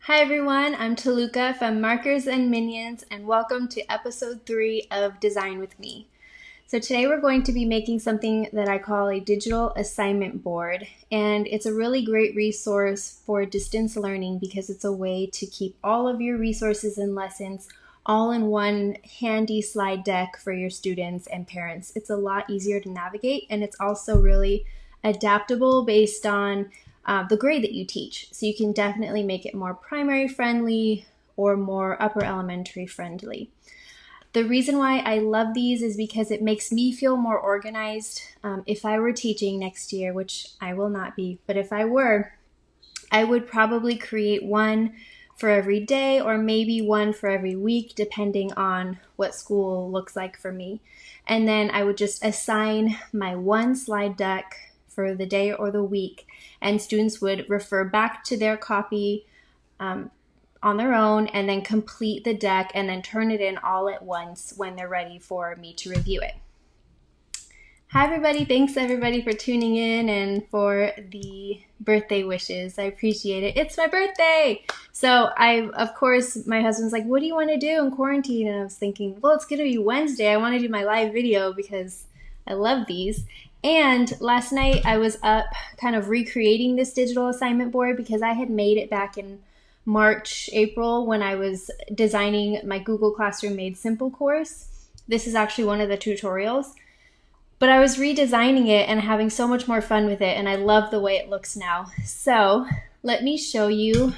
Hi everyone, I'm Taluka from Markers and Minions, and welcome to episode 3 of Design with Me. So today we're going to be making something that I call a digital assignment board, and it's a really great resource for distance learning because it's a way to keep all of your resources and lessons all in one handy slide deck for your students and parents. It's a lot easier to navigate, and it's also really adaptable based on the grade that you teach. So you can definitely make it more primary friendly or more upper elementary friendly. The reason why I love these is because it makes me feel more organized. If I were teaching next year, which I will not be, but if I were, I would probably create one for every day or maybe one for every week, depending on what school looks like for me. And then I would just assign my one slide deck for the day or the week, and students would refer back to their copy on their own and then complete the deck and then turn it in all at once when they're ready for me to review it. Hi everybody, thanks everybody for tuning in and for the birthday wishes. I appreciate it. It's my birthday! So of course, my husband's like, what do you want to do in quarantine? And I was thinking, well, it's going to be Wednesday. I want to do my live video because I love these. And last night I was up kind of recreating this digital assignment board because I had made it back in March, April when I was designing my Google Classroom Made Simple course. This is actually one of the tutorials. But I was redesigning it and having so much more fun with it, and I love the way it looks now. So let me show you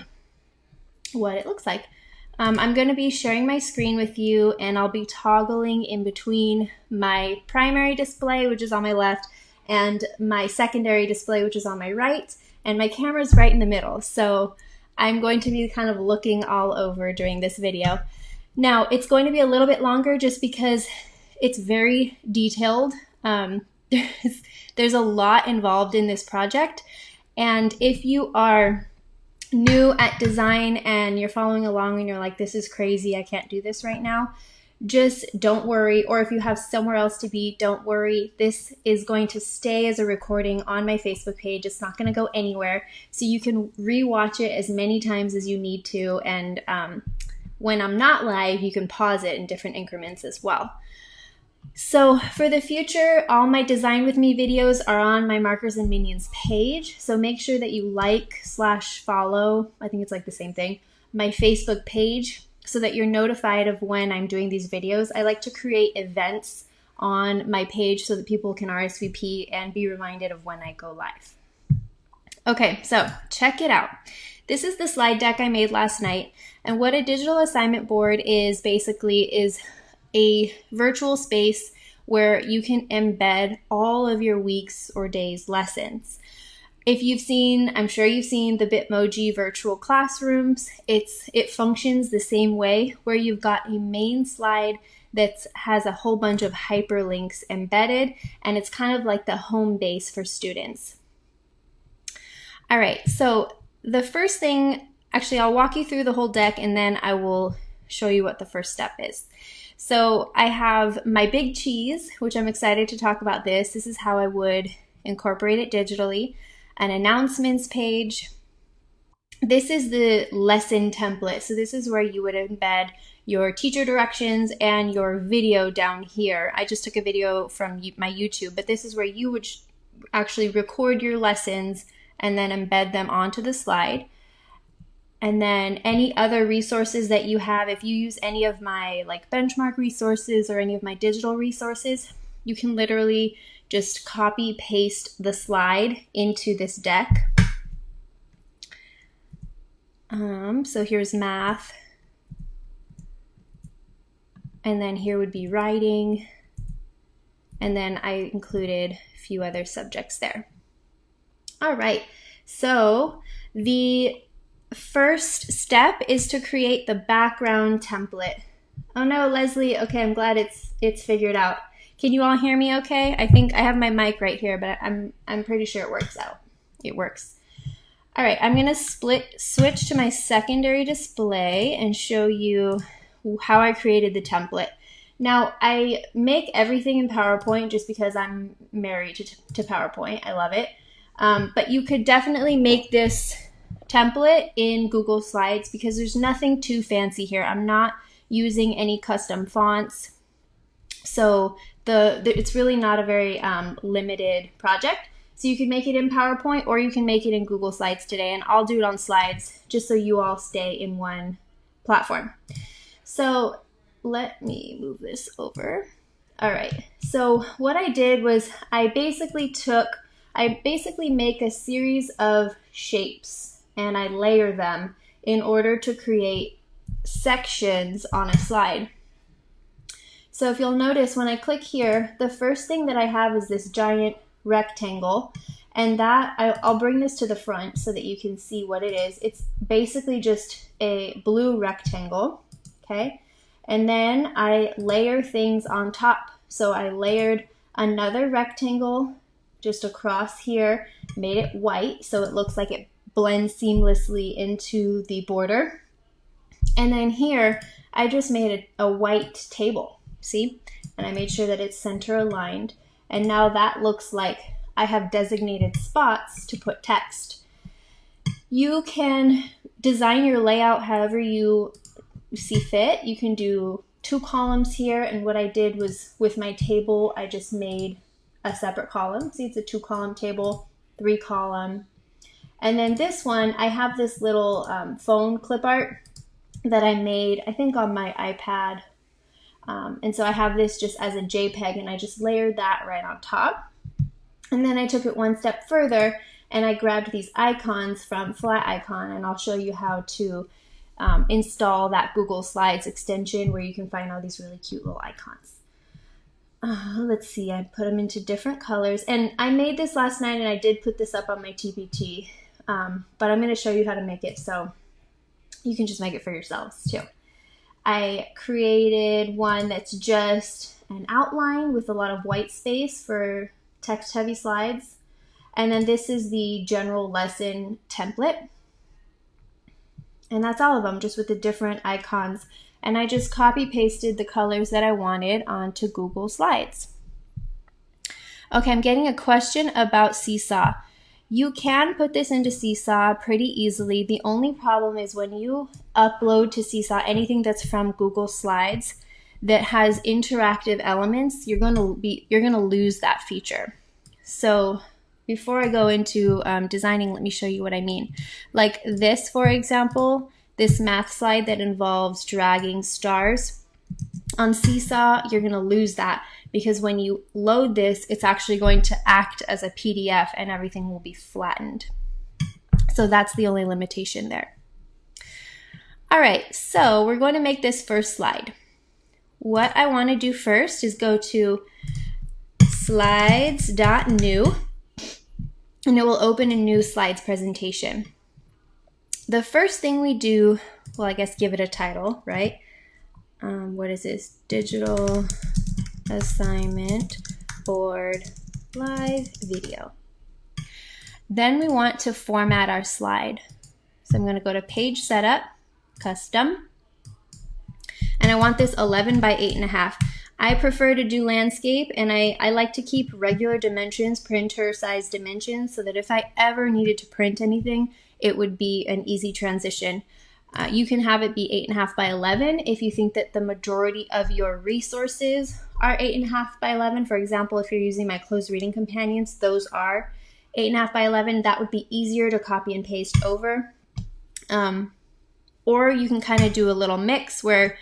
what it looks like. I'm going to be sharing my screen with you, and I'll be toggling in between my primary display, which is on my left, and my secondary display, which is on my right, and my camera's right in the middle. So I'm going to be kind of looking all over during this video. Now, it's going to be a little bit longer just because it's very detailed. There's a lot involved in this project, and if you are new at design and you're following along and you're like, this is crazy, I can't do this right now, just don't worry. Or if you have somewhere else to be, don't worry. This is going to stay as a recording on my Facebook page. It's not going to go anywhere. So you can rewatch it as many times as you need to. And when I'm not live, you can pause it in different increments as well. So for the future, all my Design With Me videos are on my Markers and Minions page. So make sure that you like/follow, I think it's like the same thing, my Facebook page so that you're notified of when I'm doing these videos. I like to create events on my page so that people can RSVP and be reminded of when I go live. Okay, so check it out. This is the slide deck I made last night. And what a digital assignment board is basically is a virtual space where you can embed all of your week's or day's lessons. If you've seen, I'm sure you've seen the Bitmoji virtual classrooms. It functions the same way where you've got a main slide that has a whole bunch of hyperlinks embedded, and it's kind of like the home base for students. All right, so the first thing, actually I'll walk you through the whole deck and then I will show you what the first step is. So I have my big cheese, which I'm excited to talk about this. This is how I would incorporate it digitally. An announcements page. This is the lesson template. So this is where you would embed your teacher directions and your video down here. I just took a video from my YouTube, but this is where you would actually record your lessons and then embed them onto the slide. And then any other resources that you have, if you use any of my like benchmark resources or any of my digital resources, you can literally just copy paste the slide into this deck. So here's math. And then here would be writing. And then I included a few other subjects there. All right, so the first step is to create the background template. Oh no, Leslie, okay, I'm glad it's figured out. Can you all hear me okay? I think I have my mic right here, but I'm pretty sure it works out. It works. All right, I'm gonna switch to my secondary display and show you how I created the template. Now, I make everything in PowerPoint just because I'm married to PowerPoint. I love it. But you could definitely make this template in Google Slides because there's nothing too fancy here. I'm not using any custom fonts. So it's really not a very limited project. So you can make it in PowerPoint or you can make it in Google Slides today, and I'll do it on Slides just so you all stay in one platform. So let me move this over. All right, so what I did was I basically make a series of shapes and I layer them in order to create sections on a slide. So if you'll notice when I click here, the first thing that I have is this giant rectangle, and that I'll bring this to the front so that you can see what it is. It's basically just a blue rectangle, okay? And then I layer things on top. So I layered another rectangle just across here, made it white so it looks like it blends seamlessly into the border. And then here, I just made a white table, see? And I made sure that it's center aligned. And now that looks like I have designated spots to put text. You can design your layout however you see fit. You can do 2 columns here, and what I did was with my table, I just made a separate column. See, it's a 2-column table, 3-column. And then this one, I have this little phone clip art that I made, I think on my iPad. And so I have this just as a JPEG, and I just layered that right on top. And then I took it one step further, and I grabbed these icons from Flat Icon, and I'll show you how to install that Google Slides extension where you can find all these really cute little icons. Let's see, I put them into different colors, and I made this last night, and I did put this up on my TPT, but I'm going to show you how to make it so you can just make it for yourselves too. I created one that's just an outline with a lot of white space for text-heavy slides, and then this is the general lesson template. And that's all of them, just with the different icons. And I just copy pasted the colors that I wanted onto Google Slides. Okay, I'm getting a question about Seesaw. You can put this into Seesaw pretty easily. The only problem is when you upload to Seesaw anything that's from Google Slides that has interactive elements, you're gonna lose that feature. So before I go into designing, let me show you what I mean. Like this, for example, this math slide that involves dragging stars. On Seesaw, you're going to lose that because when you load this, it's actually going to act as a PDF and everything will be flattened. So that's the only limitation there. All right, so we're going to make this first slide. What I want to do first is go to slides.new. and it will open a new slides presentation. The first thing we do, well, I guess give it a title, right? What is this? Digital assignment board live video. Then we want to format our slide. So I'm going to go to page setup, custom, and I want this 11 by 8.5. I prefer to do landscape, and I like to keep regular dimensions, printer size dimensions, so that if I ever needed to print anything, it would be an easy transition. You can have it be 8.5 by 11 if you think that the majority of your resources are 8.5 by 11. For example, if you're using my closed reading companions, those are 8.5 by 11. That would be easier to copy and paste over. Or you can kind of do a little mix where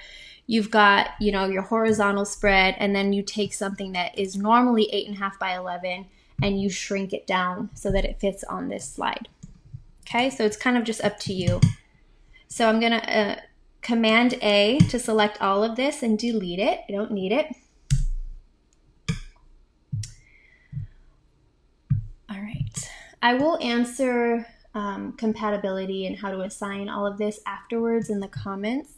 you've got, you know, your horizontal spread, and then you take something that is normally 8.5 by 11 and you shrink it down so that it fits on this slide. Okay, so it's kind of just up to you. So I'm gonna Command A to select all of this and delete it. I don't need it. All right, I will answer compatibility and how to assign all of this afterwards in the comments.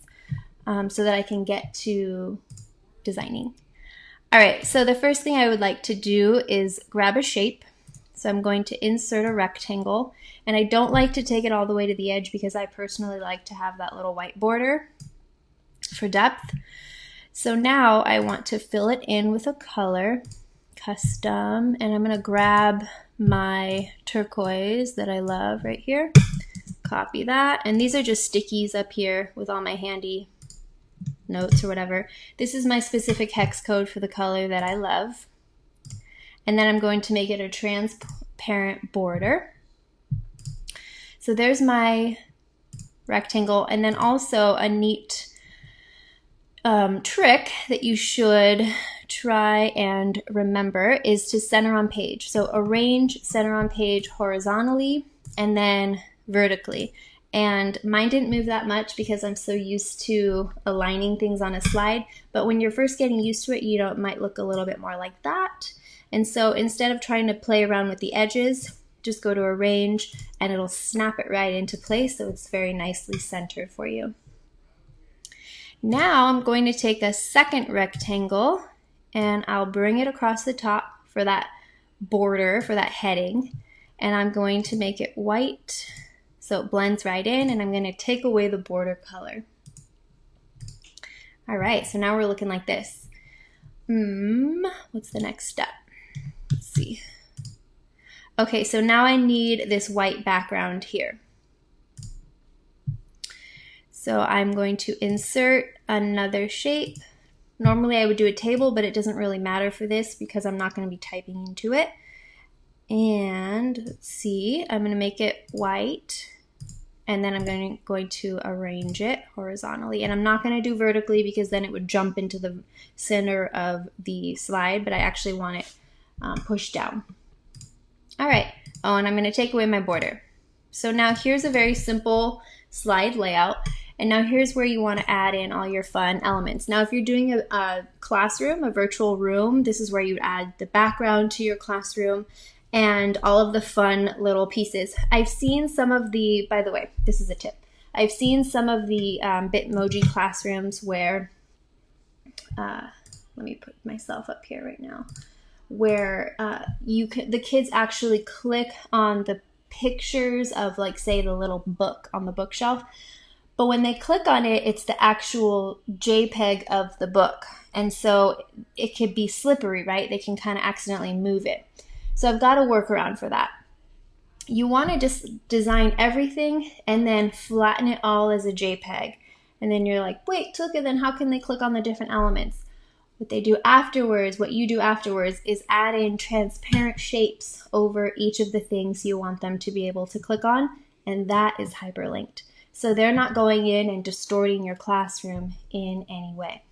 So that I can get to designing. All right, so the first thing I would like to do is grab a shape. So I'm going to insert a rectangle, and I don't like to take it all the way to the edge because I personally like to have that little white border for depth. So now I want to fill it in with a color, custom, and I'm gonna grab my turquoise that I love right here, copy that. And these are just stickies up here with all my handy notes or whatever. This is my specific hex code for the color that I love. And then I'm going to make it a transparent border. So there's my rectangle. And then also a neat trick that you should try and remember is to center on page. So arrange center on page horizontally and then vertically. And mine didn't move that much because I'm so used to aligning things on a slide. But when you're first getting used to it, you know, it might look a little bit more like that. And so instead of trying to play around with the edges, just go to arrange and it'll snap it right into place. So it's very nicely centered for you. Now I'm going to take a second rectangle and I'll bring it across the top for that border, for that heading. And I'm going to make it white so it blends right in, and I'm going to take away the border color. All right, so now we're looking like this. What's the next step? Let's see. Okay, so now I need this white background here. So I'm going to insert another shape. Normally I would do a table, but it doesn't really matter for this because I'm not going to be typing into it. And let's see, I'm going to make it white, and then I'm going to arrange it horizontally. And I'm not going to do vertically because then it would jump into the center of the slide, but I actually want it pushed down. All right, oh, and I'm going to take away my border. So now here's a very simple slide layout. And now here's where you want to add in all your fun elements. Now if you're doing a classroom, a virtual room, this is where you add the background to your classroom and all of the fun little pieces. I've seen some of the, by the way, this is a tip. I've seen some of the Bitmoji classrooms where, let me put myself up here right now, where the kids actually click on the pictures of, like, say, the little book on the bookshelf. But when they click on it, it's the actual JPEG of the book. And so it could be slippery, right? They can kind of accidentally move it. So I've got a workaround for that. You want to just design everything and then flatten it all as a JPEG. And then you're like, wait, look, and then how can they click on the different elements? What you do afterwards is add in transparent shapes over each of the things you want them to be able to click on. And that is hyperlinked. So they're not going in and distorting your classroom in any way.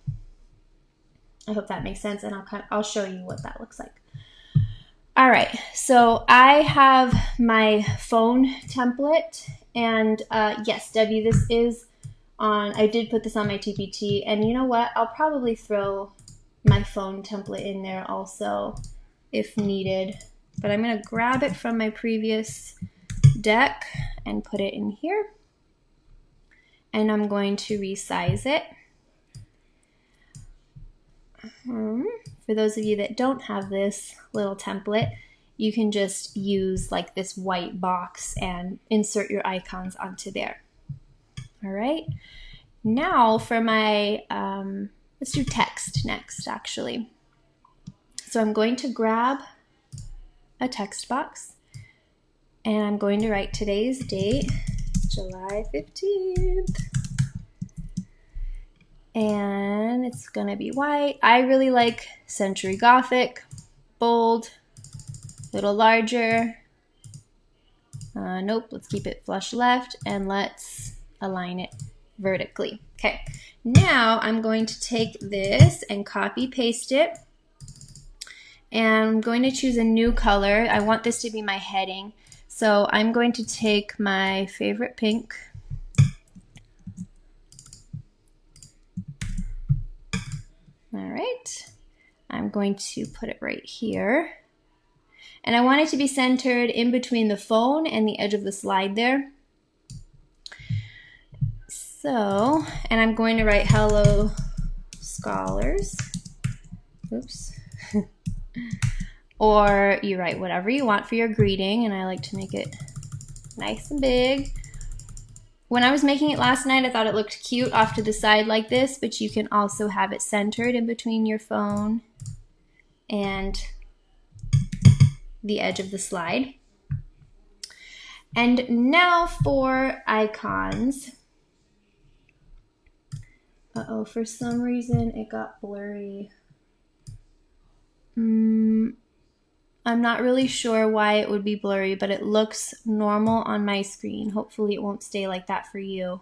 I hope that makes sense, and I'll show you what that looks like. All right, so I have my phone template, and yes, Debbie, this is on, I did put this on my TPT, and you know what? I'll probably throw my phone template in there also if needed, but I'm gonna grab it from my previous deck and put it in here. And I'm going to resize it. For those of you that don't have this little template, you can just use like this white box and insert your icons onto there. All right. Now for my, let's do text next, actually. So I'm going to grab a text box and I'm going to write today's date, July 15th. And it's gonna be white. I really like Century Gothic, bold, a little larger. Nope, let's keep it flush left and let's align it vertically. Okay, now I'm going to take this and copy paste it. And I'm going to choose a new color. I want this to be my heading. So I'm going to take my favorite pink. All right, I'm going to put it right here. And I want it to be centered in between the phone and the edge of the slide there. So, and I'm going to write hello scholars. Oops. Or you write whatever you want for your greeting, and I like to make it nice and big. When I was making it last night, I thought it looked cute off to the side like this, but you can also have it centered in between your phone and the edge of the slide. And now for icons. Uh-oh, for some reason it got blurry. I'm not really sure why it would be blurry, but it looks normal on my screen. Hopefully it won't stay like that for you.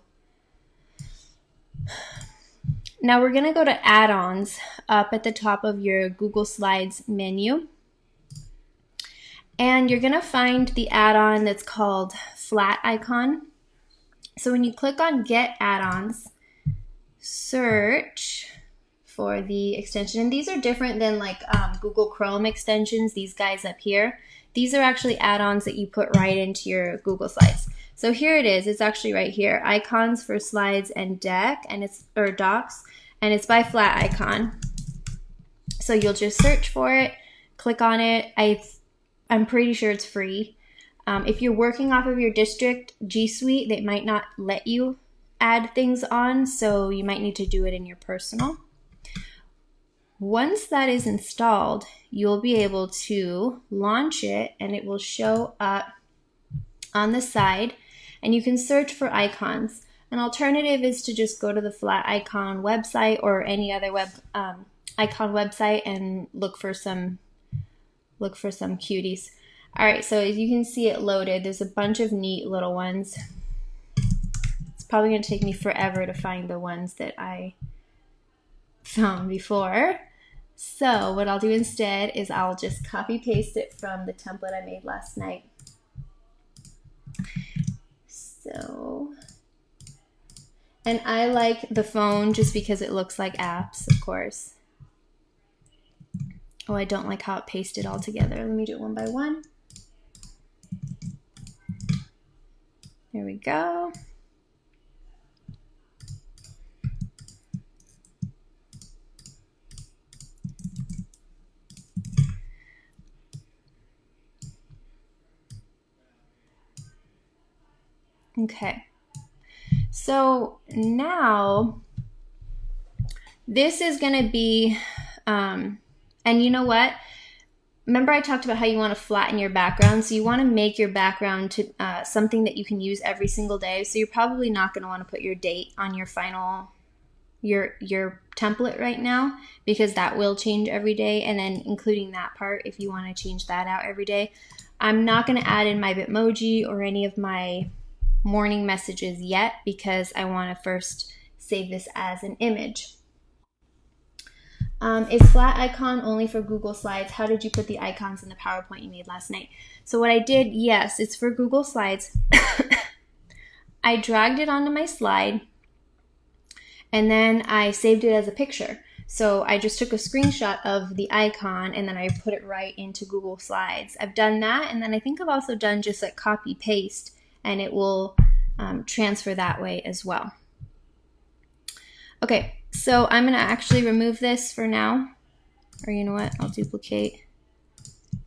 Now we're going to go to add-ons up at the top of your Google Slides menu. And you're going to find the add-on that's called Flat Icon. So when you click on Get Add-ons, search for the extension. And these are different than like Google Chrome extensions, these guys up here. These are actually add-ons that you put right into your Google Slides. So here it is. It's actually right here. Icons for Slides and Deck, and it's or Docs, and it's by Flat Icon. So you'll just search for it, click on it. I'm pretty sure it's free. If you're working off of your district G Suite, they might not let you add things on, so you might need to do it in your personal. Once that is installed, you'll be able to launch it and it will show up on the side, and you can search for icons. An alternative is to just go to the Flat Icon website or any other icon website and look for some cuties. All right, so as you can see it loaded, there's a bunch of neat little ones. It's probably going to take me forever to find the ones that I found before. So what I'll do instead is I'll just copy paste it from the template I made last night. So, and I like the phone just because it looks like apps, of course. Oh, I don't like how it pasted all together. Let me do it one by one. There we go. Okay, so now this is going to be, and you know what? Remember I talked about how you want to flatten your background, so you want to make your background to something that you can use every single day. So you're probably not going to want to put your date on your final, your template right now, because that will change every day, and then including that part if you want to change that out every day. I'm not going to add in my Bitmoji or any of my morning messages yet because I want to first save this as an image. Is Flat Icon only for Google Slides? How did you put the icons in the PowerPoint you made last night? So what I did, yes, it's for Google Slides. I dragged it onto my slide and then I saved it as a picture. So I just took a screenshot of the icon and then I put it right into Google Slides. I've done that, and then I think I've also done just like copy paste, and it will transfer that way as well. Okay, so I'm going to actually remove this for now. Or you know what? I'll duplicate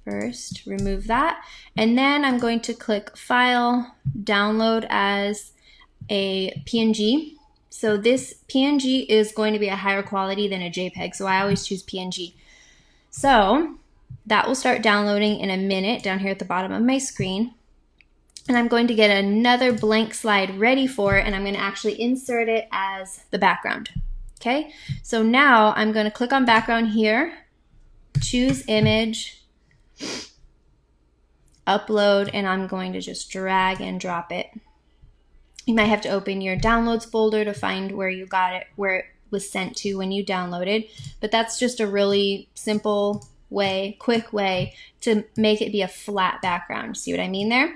first, remove that. And then I'm going to click File, Download as a PNG. So this PNG is going to be a higher quality than a JPEG, so I always choose PNG. So that will start downloading in a minute down here at the bottom of my screen. And I'm going to get another blank slide ready for it, and I'm going to actually insert it as the background. Okay, so now I'm going to click on background here, choose image, upload, and I'm going to just drag and drop it. You might have to open your downloads folder to find where you got it, where it was sent to when you downloaded, but that's just a really simple way, quick way to make it be a flat background. See what I mean there?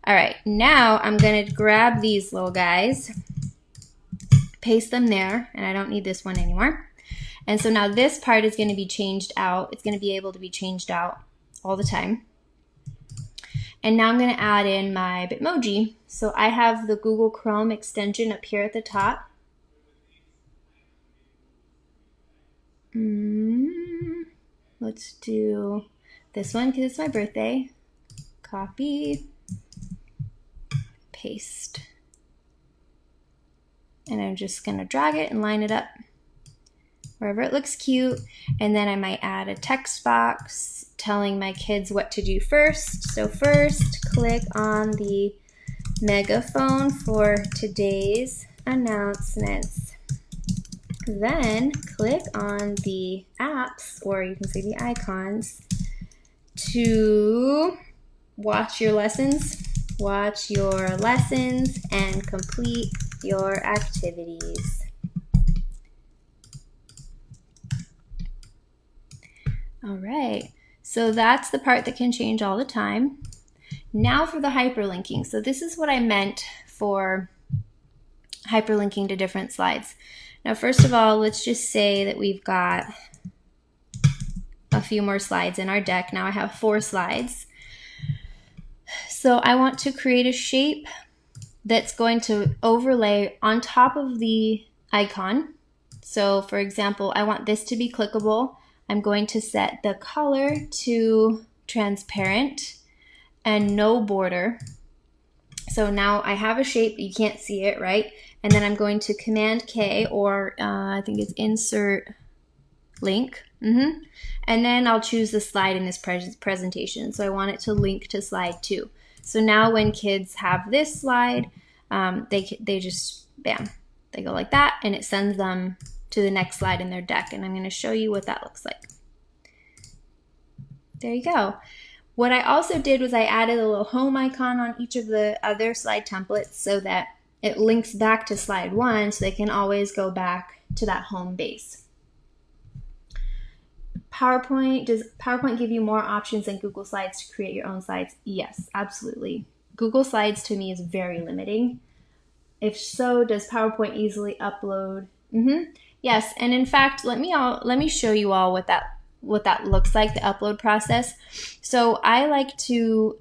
All right, now I'm going to grab these little guys, paste them there, and I don't need this one anymore. And so now this part is going to be changed out. It's going to be able to be changed out all the time. And now I'm going to add in my Bitmoji. So I have the Google Chrome extension up here at the top. Let's do this one because it's my birthday. Copy. Paste. And I'm just going to drag it and line it up wherever it looks cute. And then I might add a text box telling my kids what to do first. So first, click on the megaphone for today's announcements. Then click on the apps, or you can say the icons, to watch your lessons and complete your activities. All right, so that's the part that can change all the time. Now for the hyperlinking. So this is what I meant for hyperlinking to different slides. Now, first of all, let's just say that we've got a few more slides in our deck. Now I have 4 slides. So I want to create a shape that's going to overlay on top of the icon. So for example, I want this to be clickable. I'm going to set the color to transparent and no border. So now I have a shape, you can't see it, right? And then I'm going to Command K, or I think it's Insert Link. And then I'll choose the slide in this presentation. So I want it to link to slide 2. So now when kids have this slide, they just, bam, they go like that, and it sends them to the next slide in their deck. And I'm going to show you what that looks like. There you go. What I also did was I added a little home icon on each of the other slide templates so that it links back to slide 1, so they can always go back to that home base. Does PowerPoint give you more options than Google Slides to create your own slides? Yes, absolutely. Google Slides to me is very limiting. If so, does PowerPoint easily upload? Yes, and in fact, let me show you all what that looks like, the upload process. So I like to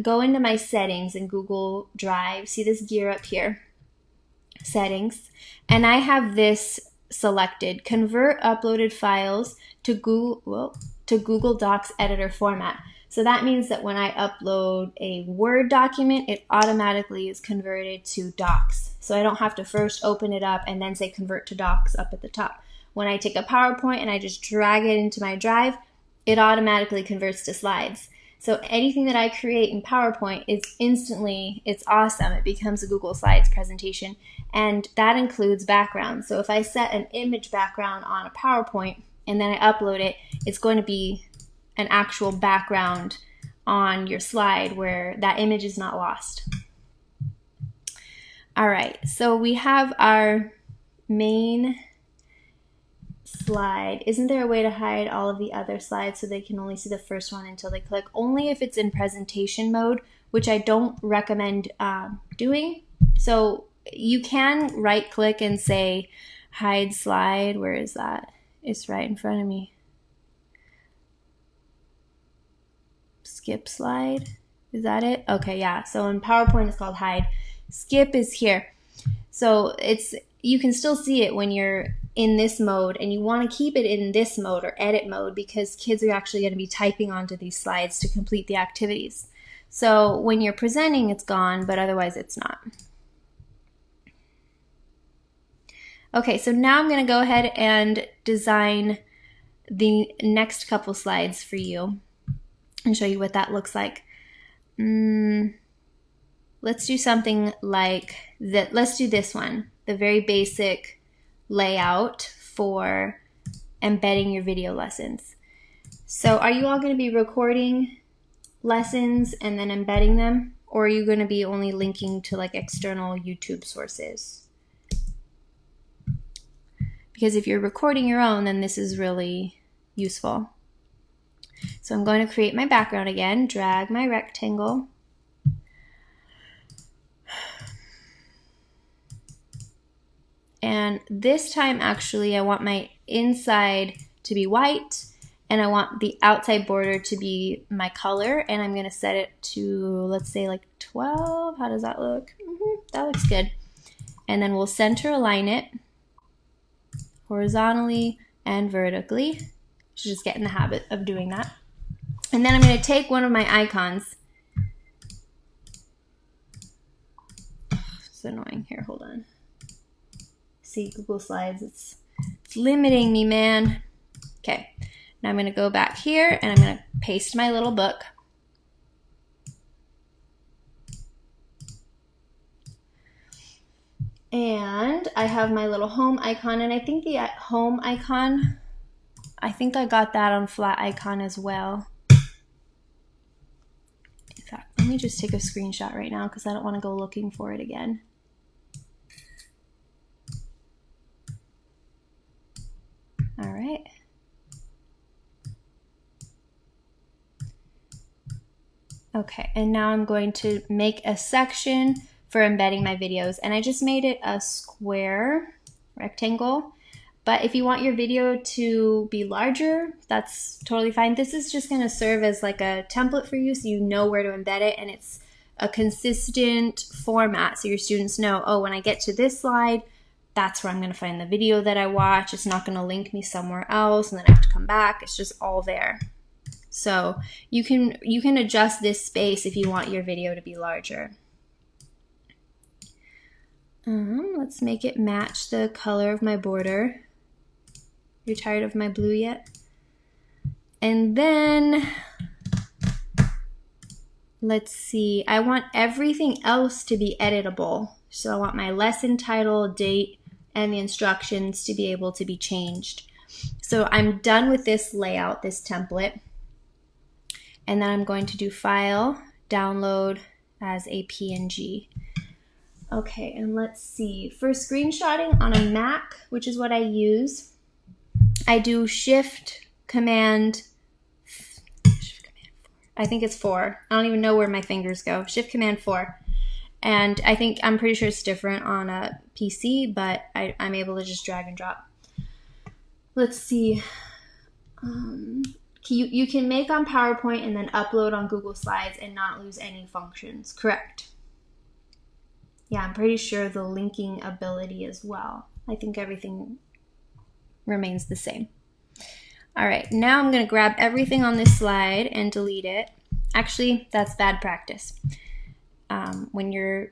go into my settings in Google Drive. See this gear up here? Settings. And I have this selected, convert uploaded files to Google Docs editor format. So that means that when I upload a Word document, it automatically is converted to Docs. So I don't have to first open it up and then say convert to Docs up at the top. When I take a PowerPoint and I just drag it into my Drive, it automatically converts to slides. So anything that I create in PowerPoint is instantly, it's awesome. It becomes a Google Slides presentation, and that includes backgrounds. So if I set an image background on a PowerPoint and then I upload it, it's going to be an actual background on your slide where that image is not lost. All right, so we have our main slide. Isn't there a way to hide all of the other slides so they can only see the first one until they click? Only if it's in presentation mode, which I don't recommend doing. So you can right click and say hide slide. Where is that? It's right in front of me. Skip slide. Is that it? Okay, yeah. So in PowerPoint it's called hide. Skip is here. So you can still see it when you're in this mode, and you want to keep it in this mode or edit mode because kids are actually going to be typing onto these slides to complete the activities. So when you're presenting, it's gone, but otherwise it's not. Okay, so now I'm going to go ahead and design the next couple slides for you and show you what that looks like. Let's do something like that. Let's do this one, the very basic layout for embedding your video lessons. So are you all going to be recording lessons and then embedding them, or are you going to be only linking to like external YouTube sources? Because if you're recording your own, then this is really useful. So I'm going to create my background again, drag my rectangle, and this time actually I want my inside to be white and I want the outside border to be my color, and I'm going to set it to, let's say, like 12. How does that look? That looks good. And then we'll center align it horizontally and vertically. Should just get in the habit of doing that. And then I'm going to take one of my icons. It's annoying. Here, hold on. See, Google Slides, it's limiting me, man. Okay, now I'm going to go back here and I'm going to paste my little book. And I have my little home icon, and I think the home icon, I think I got that on flat icon as well. In fact, let me just take a screenshot right now because I don't want to go looking for it again. All right. Okay, and now I'm going to make a section for embedding my videos, and I just made it a square rectangle. But if you want your video to be larger, that's totally fine. This is just going to serve as like a template for you so you know where to embed it, and it's a consistent format so your students know, oh, when I get to this slide, that's where I'm going to find the video that I watch. It's not going to link me somewhere else and then I have to come back. It's just all there. So you can adjust this space if you want your video to be larger. Let's make it match the color of my border. You're tired of my blue yet? And then, let's see, I want everything else to be editable. So I want my lesson title, date, and the instructions to be able to be changed. So I'm done with this layout, this template. And then I'm going to do File, Download as a PNG. Okay, and let's see. For screenshotting on a Mac, which is what I use, I do Shift Command, I think it's 4. I don't even know where my fingers go. Shift Command 4. And I'm pretty sure it's different on a PC, but I'm able to just drag and drop. Let's see. You can make on PowerPoint and then upload on Google Slides and not lose any functions. Correct. Yeah, I'm pretty sure the linking ability as well. I think everything remains the same. All right, now I'm going to grab everything on this slide and delete it. Actually, that's bad practice. When you're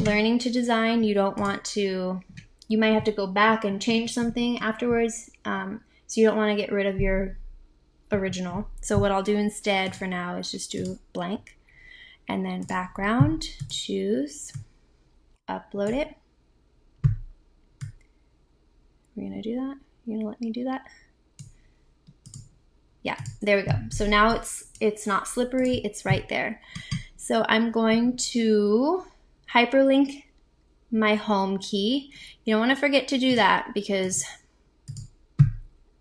learning to design, you might have to go back and change something afterwards. So you don't want to get rid of your original. So what I'll do instead for now is just do blank and then background, choose, upload it. We're going to do that. You're going to let me do that? Yeah, there we go. So now it's not slippery, it's right there. So I'm going to hyperlink my home key. You don't want to forget to do that because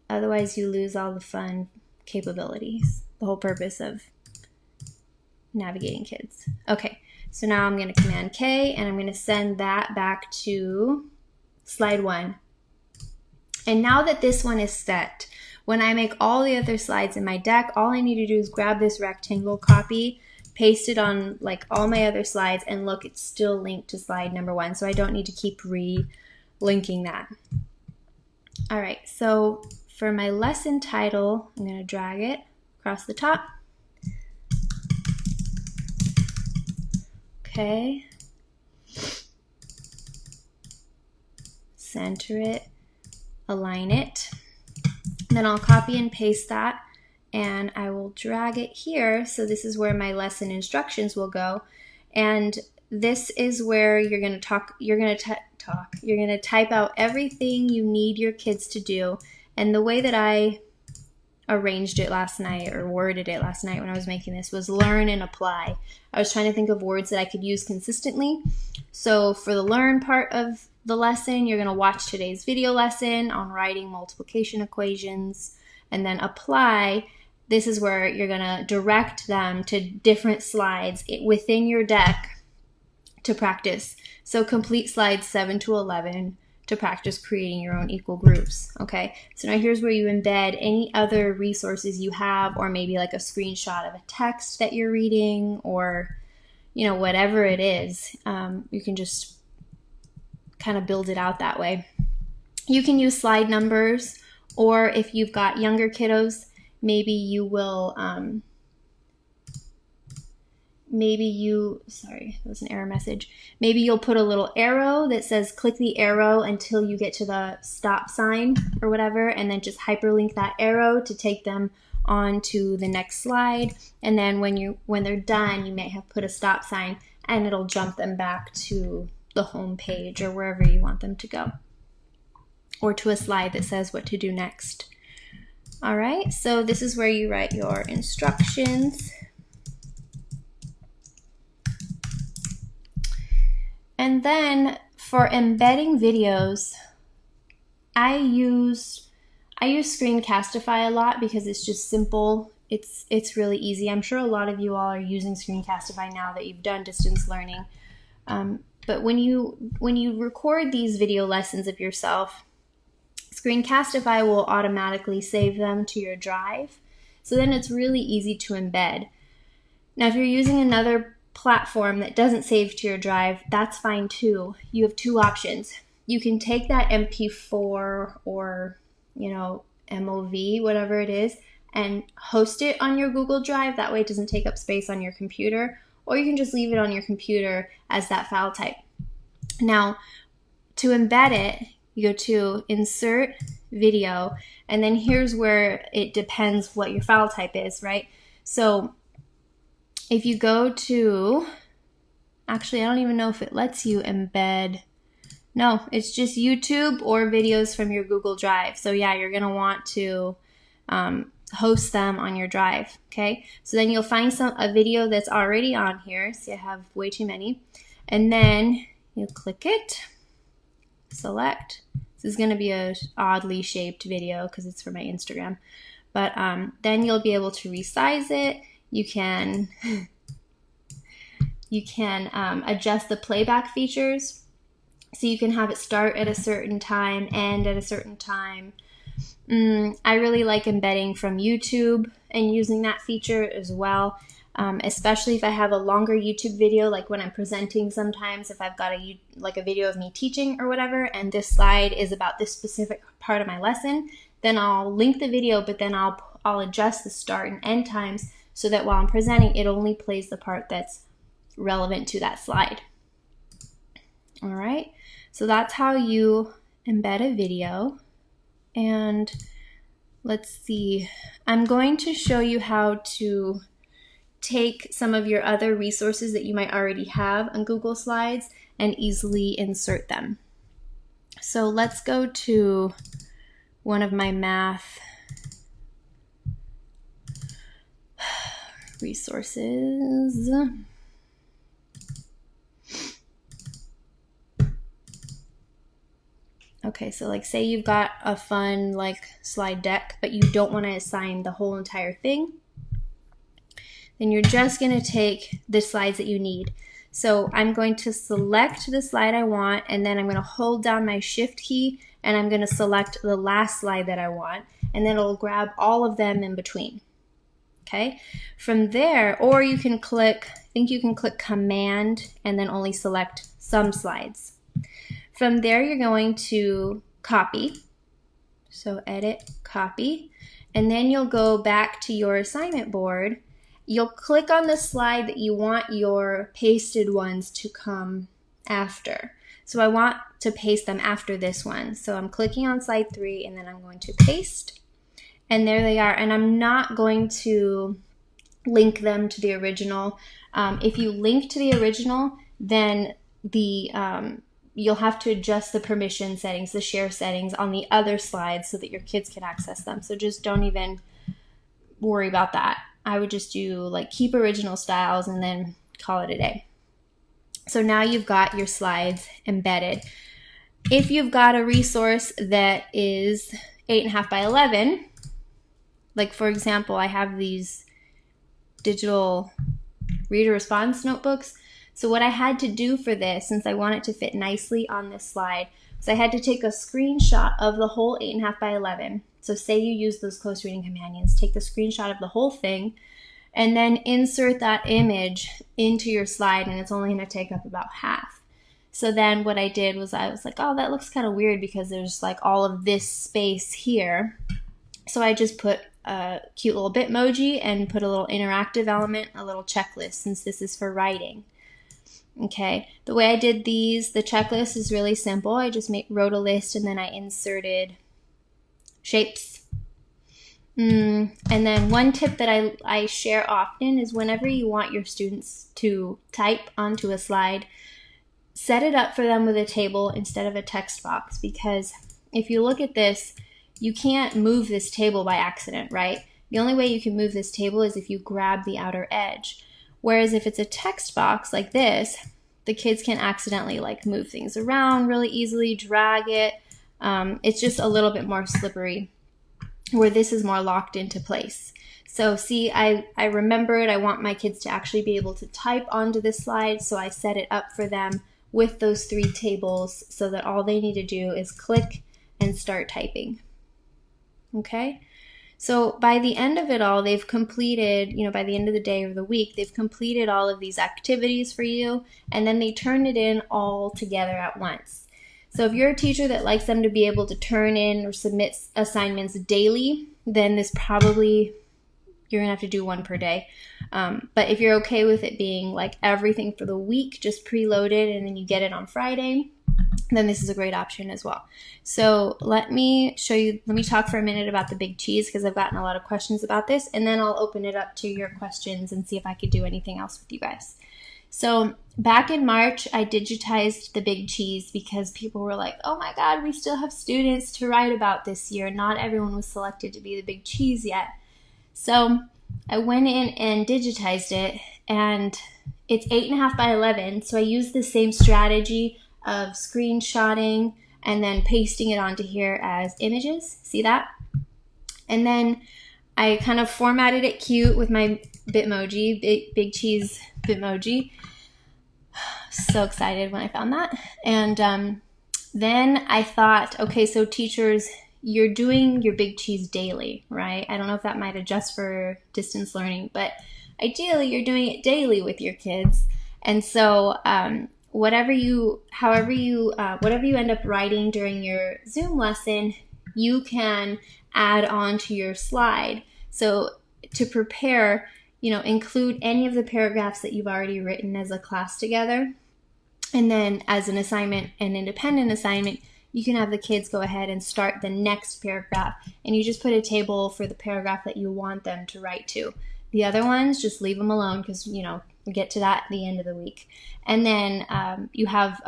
otherwise you lose all the fun capabilities, the whole purpose of navigating kids. Okay, so now I'm going to Command K and I'm going to send that back to slide 1. And now that this one is set, when I make all the other slides in my deck, all I need to do is grab this rectangle copy, paste it on like all my other slides, and look, it's still linked to slide number 1, so I don't need to keep re-linking that. All right, so for my lesson title, I'm going to drag it across the top. Okay. Center it, align it. Then I'll copy and paste that and I will drag it here. So this is where my lesson instructions will go. And this is where you're going to type out everything you need your kids to do. And the way that I arranged it last night or worded it last night when I was making this was learn and apply. I was trying to think of words that I could use consistently. So for the learn part of the lesson, you're going to watch today's video lesson on writing multiplication equations, and then apply. This is where you're going to direct them to different slides within your deck to practice. So complete slides 7 to 11 to practice creating your own equal groups. Okay, so now here's where you embed any other resources you have, or maybe like a screenshot of a text that you're reading, or whatever it is. You can just kind of build it out that way. You can use slide numbers, or if you've got younger kiddos, maybe you will sorry, that was an error message. Maybe you'll put a little arrow that says click the arrow until you get to the stop sign or whatever, and then just hyperlink that arrow to take them on to the next slide. And then when they're done, you may have put a stop sign and it'll jump them back to the home page or wherever you want them to go, or to a slide that says what to do next. All right, so this is where you write your instructions. And then for embedding videos, I use Screencastify a lot because it's just simple. It's really easy. I'm sure a lot of you all are using Screencastify now that you've done distance learning. But when you record these video lessons of yourself, Screencastify will automatically save them to your drive. So then it's really easy to embed. Now, if you're using another platform that doesn't save to your drive, that's fine too. You have two options. You can take that MP4 or, MOV, whatever it is, and host it on your Google Drive. That way it doesn't take up space on your computer. Or you can just leave it on your computer as that file type. Now, to embed it, you go to Insert Video, and then here's where it depends what your file type is, right? So if you go to, actually, I don't even know if it lets you embed. No, it's just YouTube or videos from your Google Drive. So yeah, you're going to want to host them on your drive, okay? So then you'll find a video that's already on here. See, I have way too many. And then you click it, select. This is going to be a oddly shaped video because it's for my Instagram. But then you'll be able to resize it. You can adjust the playback features. So you can have it start at a certain time, end at a certain time. I really like embedding from YouTube and using that feature as well, especially if I have a longer YouTube video, like when I'm presenting sometimes, if I've got a video of me teaching or whatever, and this slide is about this specific part of my lesson, then I'll link the video, but then I'll adjust the start and end times so that while I'm presenting, it only plays the part that's relevant to that slide. All right, so that's how you embed a video. And let's see, I'm going to show you how to take some of your other resources that you might already have on Google Slides and easily insert them. So let's go to one of my math resources. Okay, so like say you've got a fun slide deck, but you don't want to assign the whole entire thing, then you're just going to take the slides that you need. So I'm going to select the slide I want, and then I'm going to hold down my Shift key, and I'm going to select the last slide that I want, and then it'll grab all of them in between. Okay, from there, or you can click, I think you can click Command and then only select some slides. From there, you're going to copy. So edit, copy. And then you'll go back to your assignment board. You'll click on the slide that you want your pasted ones to come after. So I want to paste them after this one. So I'm clicking on slide 3 and then I'm going to paste. And there they are. And I'm not going to link them to the original. If you link to the original, then you'll have to adjust the permission settings, the share settings on the other slides so that your kids can access them. So just don't even worry about that. I would just do keep original styles and then call it a day. So now you've got your slides embedded. If you've got a resource that is 8.5 by 11, like for example, I have these digital reader response notebooks. So what I had to do for this, since I want it to fit nicely on this slide, is I had to take a screenshot of the whole 8.5 by 11. So say you use those close reading companions, take the screenshot of the whole thing, and then insert that image into your slide, and it's only going to take up about half. So then what I did was I was like, oh, that looks kind of weird because there's all of this space here. So I just put a cute little Bitmoji and put a little interactive element, a little checklist, since this is for writing. Okay, the way I did the checklist is really simple. I just wrote a list and then I inserted shapes. And then one tip that I share often is whenever you want your students to type onto a slide, set it up for them with a table instead of a text box, because if you look at this, you can't move this table by accident, right? The only way you can move this table is if you grab the outer edge. Whereas if it's a text box like this, the kids can accidentally like move things around really easily, drag it. It's just a little bit more slippery, where this is more locked into place. So see, I remembered I want my kids to actually be able to type onto this slide, so I set it up for them with those 3 tables so that all they need to do is click and start typing. Okay? So by the end of it all, they've completed, by the end of the day or the week, they've completed all of these activities for you, and then they turn it in all together at once. So if you're a teacher that likes them to be able to turn in or submit assignments daily, then this probably, you're going to have to do 1 per day. But if you're okay with it being like everything for the week, just preloaded, and then you get it on Friday, then this is a great option as well. So let me talk for a minute about the big cheese, because I've gotten a lot of questions about this, and then I'll open it up to your questions and see if I could do anything else with you guys. So back in March, I digitized the big cheese because people were like, oh my God, we still have students to write about this year. Not everyone was selected to be the big cheese yet. So I went in and digitized it, and it's 8.5 by 11. So I used the same strategy of screenshotting and then pasting it onto here as images. See that? And then I kind of formatted it cute with my Bitmoji, big cheese Bitmoji. So excited when I found that. And then I thought, okay, so teachers, you're doing your big cheese daily, right? I don't know if that might adjust for distance learning, but ideally you're doing it daily with your kids. And so whatever you end up writing during your Zoom lesson, you can add on to your slide. So to prepare, include any of the paragraphs that you've already written as a class together. And then as an assignment, an independent assignment, you can have the kids go ahead and start the next paragraph, and you just put a table for the paragraph that you want them to write to. The other ones, just leave them alone, because, we get to that at the end of the week. And then you have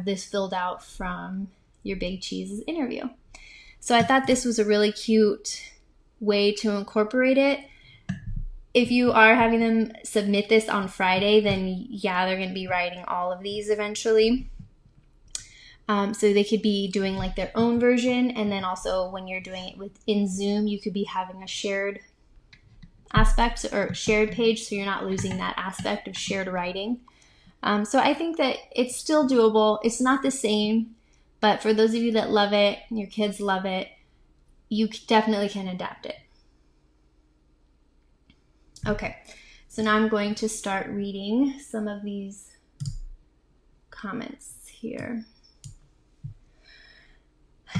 this filled out from your Big Cheese's interview. So I thought this was a really cute way to incorporate it. If you are having them submit this on Friday, then yeah, they're going to be writing all of these eventually. So they could be doing like their own version, and then also when you're doing it in Zoom, you could be having a shared aspect or shared page, so you're not losing that aspect of shared writing. So I think that it's still doable. It's not the same, but for those of you that love it, and your kids love it, you definitely can adapt it. Okay, so now I'm going to start reading some of these comments here.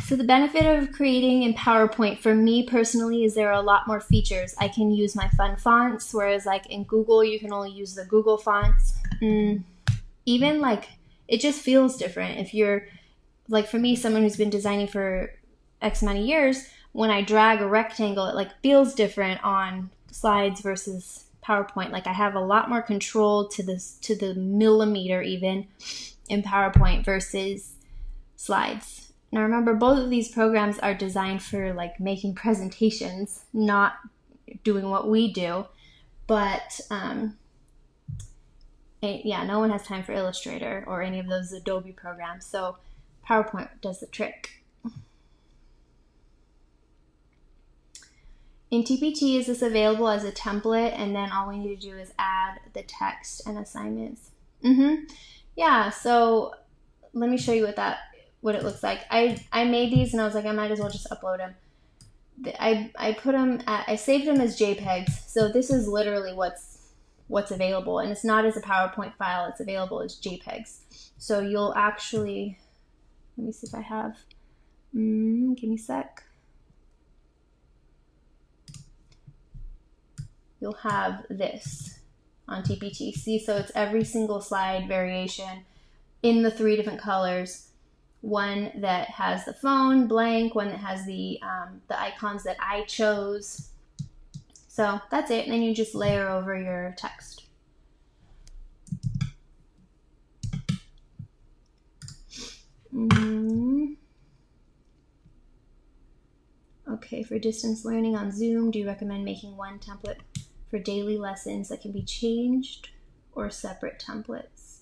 So the benefit of creating in PowerPoint for me personally is there are a lot more features. I can use my fun fonts, whereas like in Google, you can only use the Google fonts. Even like, it just feels different. If you're, like for me, someone who's been designing for X amount of years, when I drag a rectangle, it like feels different on slides versus PowerPoint. Like I have a lot more control to the millimeter even in PowerPoint versus slides. Now remember, both of these programs are designed for like making presentations, not doing what we do. But no one has time for Illustrator or any of those Adobe programs. So PowerPoint does the trick. In TPT, is this available as a template? And then all we need to do is add the text and assignments. Yeah, so let me show you what it looks like. I made these and I was like, I might as well just upload them. I saved them as JPEGs. So this is literally what's available, and it's not as a PowerPoint file. It's available as JPEGs. So you'll actually, let me see if I have, give me a sec. You'll have this on TPT. See, so it's every single slide variation in the 3 different colors. One that has the phone blank, one that has the icons that I chose. So that's it, and then you just layer over your text. Okay, for distance learning on Zoom, do you recommend making one template for daily lessons that can be changed or separate templates?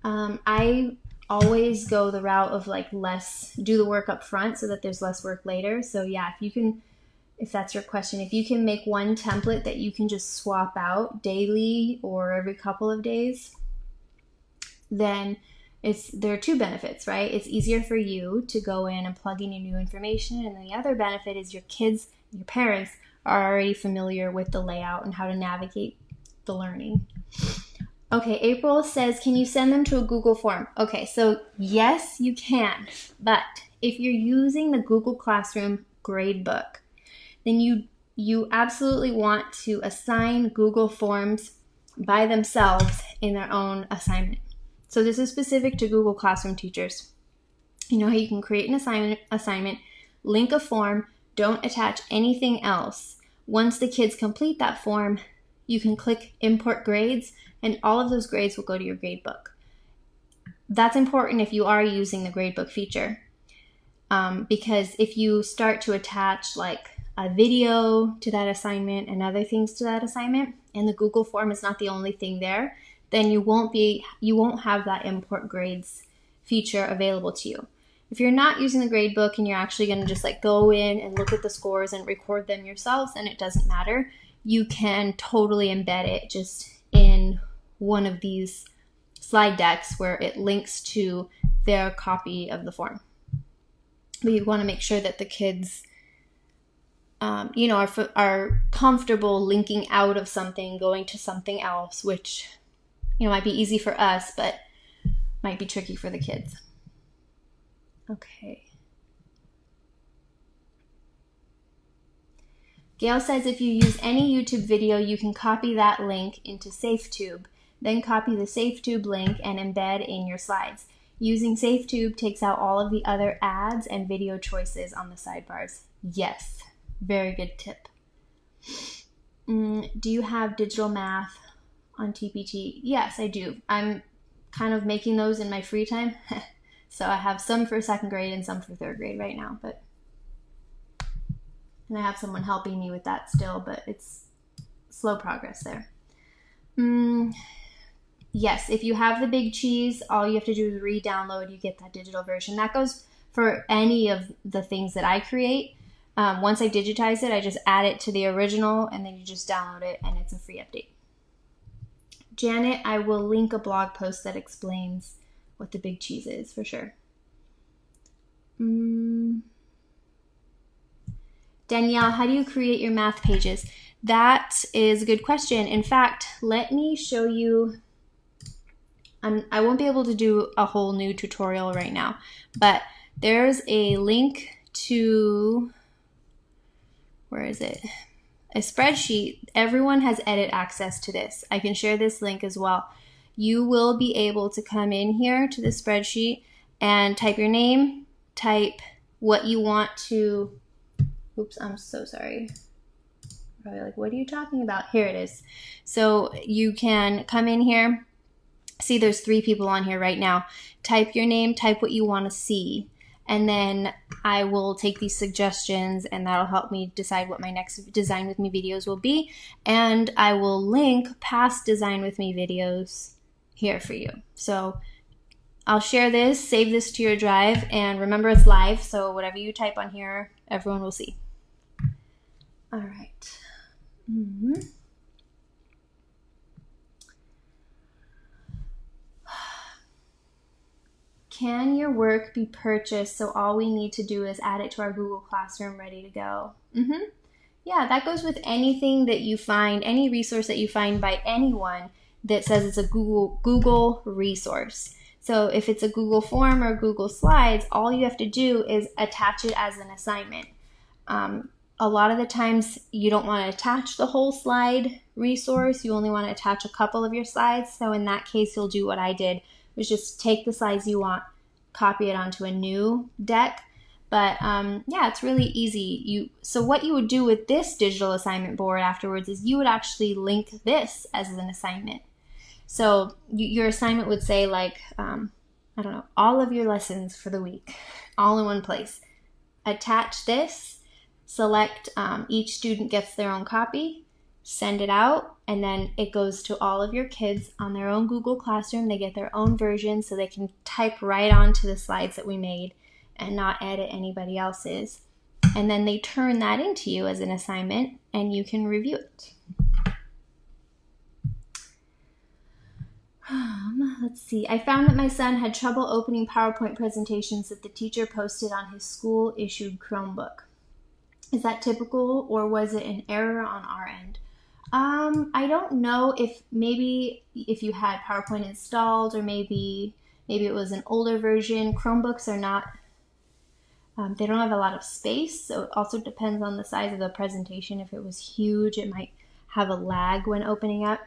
I always go the route of like do the work up front so that there's less work later. So yeah, if that's your question, if you can make one template that you can just swap out daily or every couple of days, then there are two benefits, right? It's easier for you to go in and plug in your new information, and the other benefit is your kids, your parents are already familiar with the layout and how to navigate the learning. Okay, April says, can you send them to a Google form? Okay, so yes, you can, but if you're using the Google Classroom gradebook, then you absolutely want to assign Google Forms by themselves in their own assignment. So this is specific to Google Classroom teachers. You know how you can create an assignment, link a form, don't attach anything else. Once the kids complete that form, you can click import grades, and all of those grades will go to your gradebook. That's important if you are using the gradebook feature, because if you start to attach like a video to that assignment and other things to that assignment, and the Google form is not the only thing there, then you won't have that import grades feature available to you. If you're not using the gradebook and you're actually going to just like go in and look at the scores and record them yourselves, and it doesn't matter, you can totally embed it just in one of these slide decks where it links to their copy of the form. But you want to make sure that the kids are comfortable linking out of something, going to something else, which might be easy for us, but might be tricky for the kids. Okay. Gail says if you use any YouTube video, you can copy that link into SafeTube, then copy the SafeTube link and embed in your slides. Using SafeTube takes out all of the other ads and video choices on the sidebars. Yes, very good tip. Do you have digital math on TPT? Yes, I do. I'm kind of making those in my free time. So I have some for second grade and some for third grade right now, and I have someone helping me with that still, but it's slow progress there. Yes, if you have the big cheese, all you have to do is re-download, you get that digital version. That goes for any of the things that I create. Once I digitize it, I just add it to the original, and then you just download it, and it's a free update. Janet, I will link a blog post that explains what the big cheese is, for sure. Danielle, how do you create your math pages? That is a good question. In fact, let me show you. I won't be able to do a whole new tutorial right now, but there's a link to, where is it? A spreadsheet. Everyone has edit access to this. I can share this link as well. You will be able to come in here to the spreadsheet and type your name, type what you want to, oops, I'm so sorry. Probably like, what are you talking about? Here it is. So you can come in here. See, there's 3 people on here right now. Type your name, type what you want to see, and then I will take these suggestions, and that'll help me decide what my next Design With Me videos will be, and I will link past Design With Me videos here for you. So I'll share this, save this to your drive, and remember it's live, so whatever you type on here, everyone will see. All right. Can your work be purchased so all we need to do is add it to our Google Classroom ready to go? Yeah, that goes with anything that you find, any resource that you find by anyone that says it's a Google resource. So if it's a Google form or Google Slides, all you have to do is attach it as an assignment. A lot of the times you don't want to attach the whole slide resource. You only want to attach a couple of your slides. So in that case, you'll do what I did, was just take the slides you want, copy it onto a new deck. But yeah, it's really easy. So what you would do with this digital assignment board afterwards is you would actually link this as an assignment. So your assignment would say like, I don't know, all of your lessons for the week, all in one place. Attach this, select each student gets their own copy, send it out, and then it goes to all of your kids on their own Google Classroom. They get their own version so they can type right onto the slides that we made and not edit anybody else's. And then they turn that into you as an assignment and you can review it. Let's see. I found that my son had trouble opening PowerPoint presentations that the teacher posted on his school-issued Chromebook. Is that typical, or was it an error on our end? I don't know if you had PowerPoint installed, or maybe it was an older version. Chromebooks are not, they don't have a lot of space, so it also depends on the size of the presentation. If it was huge, it might have a lag when opening up.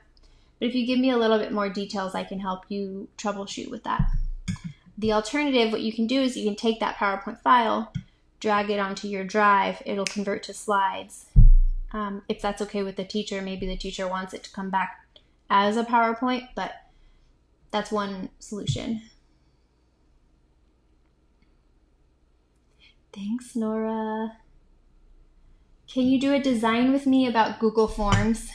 But if you give me a little bit more details, I can help you troubleshoot with that. The alternative, what you can do is you can take that PowerPoint file, drag it onto your drive, it'll convert to slides. If that's okay with the teacher, maybe the teacher wants it to come back as a PowerPoint, but that's one solution. Thanks, Nora. Can you do a design with me about Google Forms?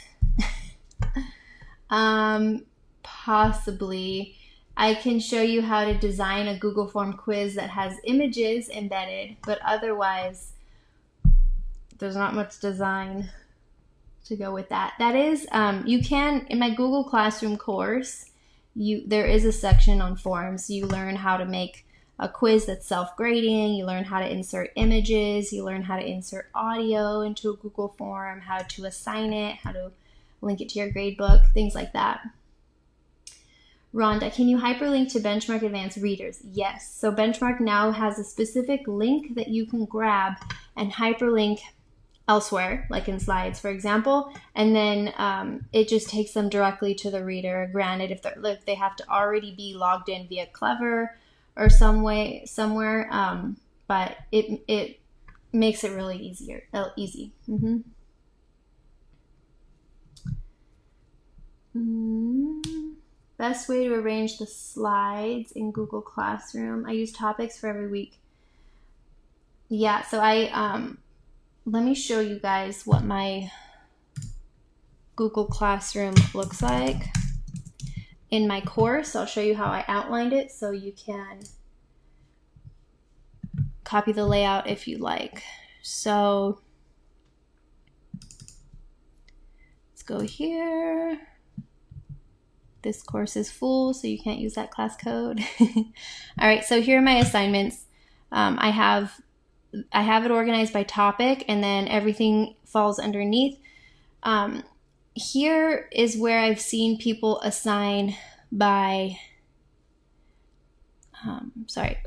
Possibly. I can show you how to design a Google Form quiz that has images embedded, but otherwise there's not much design to go with that. That is, you can, in my Google Classroom course, there is a section on forms. You learn how to make a quiz that's self-grading, you learn how to insert images, you learn how to insert audio into a Google Form, how to assign it, how to link it to your gradebook, things like that. Rhonda, can you hyperlink to Benchmark Advanced Readers? Yes. So Benchmark now has a specific link that you can grab and hyperlink elsewhere, like in slides, for example, and then it just takes them directly to the reader. Granted, if they have to already be logged in via Clever or somewhere, but it makes it really easy. Best way to arrange the slides in Google Classroom. I use topics for every week. Yeah, so let me show you guys what my Google Classroom looks like. In my course, I'll show you how I outlined it so you can copy the layout if you like. So let's go here. This course is full, so you can't use that class code. All right, so here are my assignments. I have it organized by topic, and then everything falls underneath. Here is where I've seen people assign by,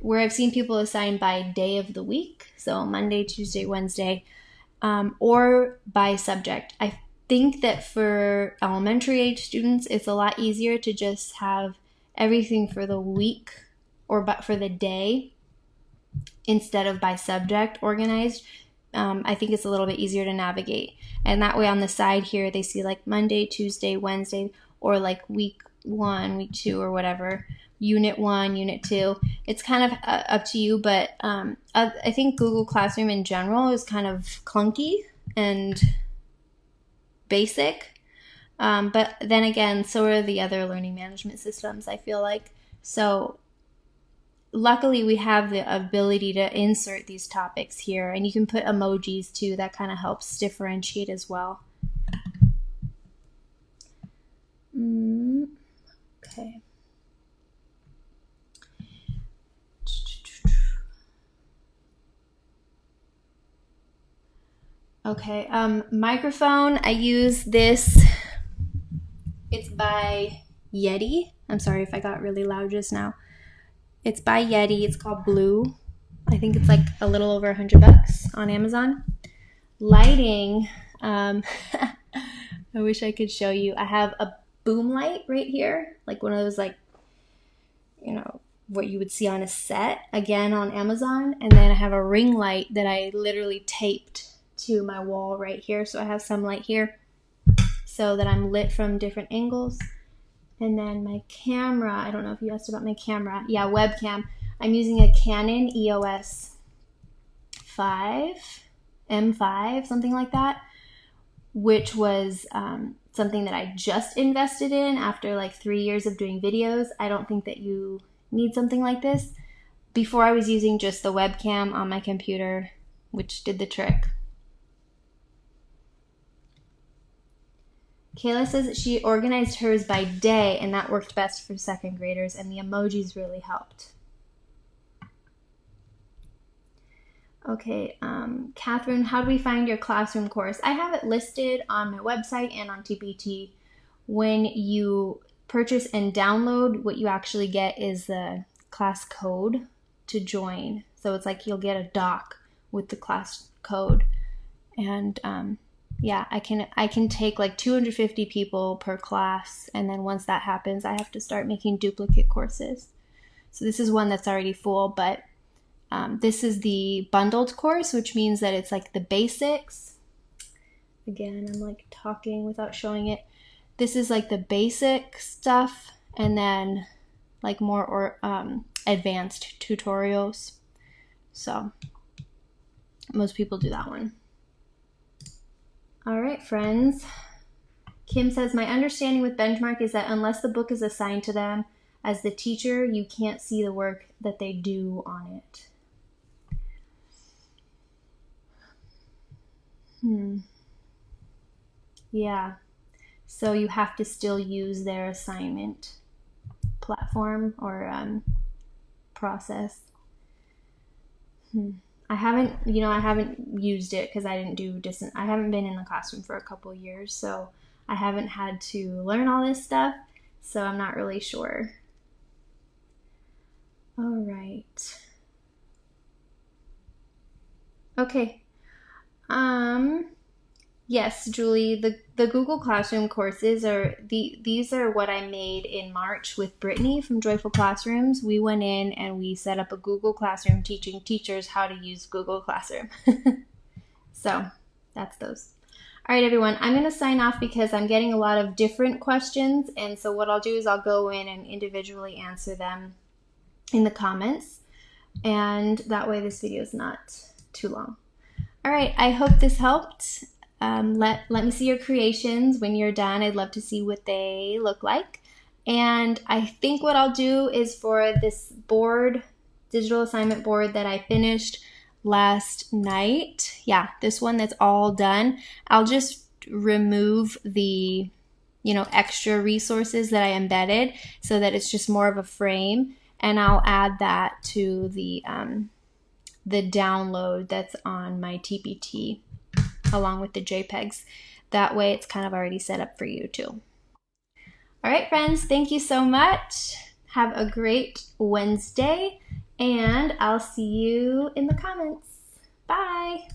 where I've seen people assign by day of the week. So Monday, Tuesday, Wednesday, or by subject. I think that for elementary age students, it's a lot easier to just have everything for the week or for the day instead of by subject organized. I think it's a little bit easier to navigate. And that way on the side here, they see like Monday, Tuesday, Wednesday, or like week 1, week 2, or whatever, unit 1, unit 2. It's kind of up to you, but I think Google Classroom in general is kind of clunky and basic. But then again, so are the other learning management systems, I feel like. So luckily we have the ability to insert these topics here, and you can put emojis too. That kind of helps differentiate as well. Okay. Okay, microphone, I use this. It's by Yeti. I'm sorry if I got really loud just now. It's by Yeti. It's called Blue. I think it's like a little over $100 on Amazon. Lighting, I wish I could show you. I have a boom light right here, like one of those, like, you know, what you would see on a set, again on Amazon. And then I have a ring light that I literally taped to my wall right here. So I have some light here so that I'm lit from different angles. And then my camera, I don't know if you asked about my camera. Yeah, webcam. I'm using a Canon EOS 5, M5, something like that, which was something that I just invested in after like 3 years of doing videos. I don't think that you need something like this. Before I was using just the webcam on my computer, which did the trick. Kayla says that she organized hers by day and that worked best for second graders, and the emojis really helped. Okay, Catherine, how do we find your classroom course? I have it listed on my website and on TPT. When you purchase and download, what you actually get is the class code to join. So it's like you'll get a doc with the class code. And yeah, I can take like 250 people per class, and then once that happens, I have to start making duplicate courses. So this is one that's already full, but this is the bundled course, which means that it's like the basics. Again, I'm like talking without showing it. This is like the basic stuff, and then like more advanced tutorials. So most people do that one. All right, friends. Kim says, my understanding with Benchmark is that unless the book is assigned to them as the teacher, you can't see the work that they do on it. Yeah. So you have to still use their assignment platform or process. I haven't used it because I didn't do I haven't been in the classroom for a couple years, so I haven't had to learn all this stuff, so I'm not really sure. All right. Okay. Yes, Julie, the Google Classroom courses these are what I made in March with Brittany from Joyful Classrooms. We went in and we set up a Google Classroom teaching teachers how to use Google Classroom. So that's those. All right, everyone, I'm going to sign off because I'm getting a lot of different questions, and so what I'll do is I'll go in and individually answer them in the comments, and that way this video is not too long. All right, I hope this helped. Let me see your creations when you're done. I'd love to see what they look like. And I think what I'll do is for this board, digital assignment board that I finished last night, yeah, this one that's all done, I'll just remove the extra resources that I embedded so that it's just more of a frame, and I'll add that to the download that's on my TPT along with the JPEGs. That way it's kind of already set up for you too. All right, friends, thank you so much. Have a great Wednesday, and I'll see you in the comments. Bye.